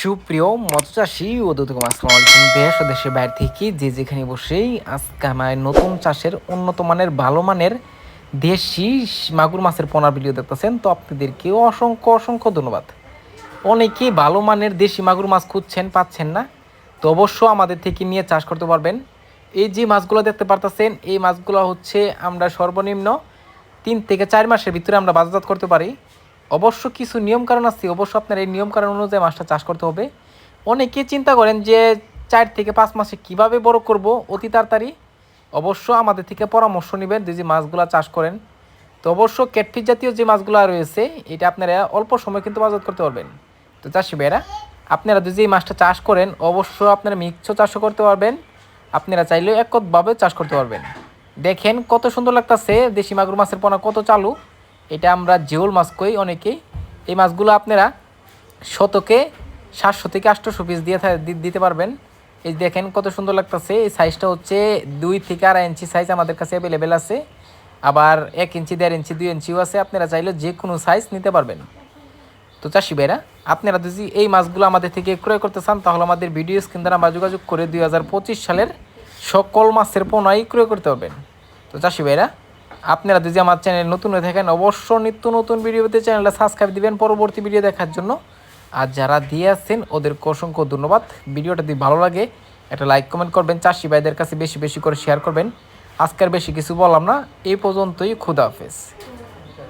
সুপ্রিয় মৎস্যচাষী ও দর্শক আসসালামু আলাইকুম। দেশ ও দেশের বাইরে থেকে যে যেখানে বসেই আজকে আমার নতুন চাষের উন্নত মানের ভালো মানের দেশি মাগুর মাছের পোনার ভিডিও দেখতেছেন, তো আপনাদেরকে অসংখ্য অসংখ্য ধন্যবাদ। অনেকেই ভালো মানের দেশি মাগুর মাছ খুঁজছেন, পাচ্ছেন না, তো অবশ্য আমাদের থেকে নিয়ে চাষ করতে পারবেন। এই যে মাছগুলো দেখতে পারতেছেন, এই মাছগুলো হচ্ছে আমরা সর্বনিম্ন 3 থেকে 4 মাসের ভিতরে আমরা বাজারজাত করতে পারি। অবশ্য কিছু নিয়মকানুন আছে, অবশ্য আপনার এই নিয়মকানুন অনুযায়ী মাছটা চাষ করতে হবে। অনেকে চিন্তা করেন যে 4 থেকে 5 মাসে কিভাবে বড় করব অতি তাড়াতাড়ি। অবশ্য আমাদের থেকে পরামর্শ নেবেন যে মাছগুলো চাষ করেন। তো অবশ্য ক্যাটফিশ জাতীয় যে মাছগুলো রয়েছে, এটা আপনারা অল্প সময় কিন্তু বাজারজাত করতে পারবেন। তো চাষি ভাইয়েরা, আপনারা যদি এই মাছটা চাষ করেন, অবশ্য আপনারা মিক্স চাষও করতে পারবেন, আপনারা চাইলেও এককভাবে চাষ করতে পারবেন। দেখেন কত সুন্দর লাগতেছে, দেশি মাগুর মাছের পোনা কত চালু। এটা আমরা জিওল মাছ কই অনেকেই। এই মাছগুলো আপনারা শতকে 700 থেকে 800 পিস দিতে পারবেন। এই দেখেন কত সুন্দর লাগতেছে। এই সাইজটা হচ্ছে 2 থেকে 2.5 ইঞ্চি সাইজ আমাদের কাছে অ্যাভেলেবেল আছে, আবার 1 ইঞ্চি, 1.5 ইঞ্চি, 2 ইঞ্চিও আছে। আপনারা চাইলে যে কোনো সাইজ নিতে পারবেন। তো চাষি ভাইরা, আপনারা যদি এই মাছগুলো আমাদের থেকে ক্রয় করতে চান, তাহলে আমাদের ভিডিও স্ক্রিন দ্বারা আমরা যোগাযোগ করে 2025 সালের সকল মাছের পোনাই ক্রয় করতে পারবেন। তো চাষি ভাইরা, আপনারা যদি আমার চ্যানেল নতুন হয়ে থাকেন, অবশ্য নিত্য নতুন ভিডিও পেতে চ্যানেলটা সাবস্ক্রাইব দিবেন পরবর্তী ভিডিও দেখার জন্য। আর যারা দিয়ে আসছেন ওদেরকে অসংখ্য ধন্যবাদ। ভিডিওটা যদি ভালো লাগে একটা লাইক কমেন্ট করবেন, চাষি ভাইদের কাছে বেশি বেশি করে শেয়ার করবেন। আজকের বেশি কিছু বললাম না, এই পর্যন্তই। খুদা হাফেজ।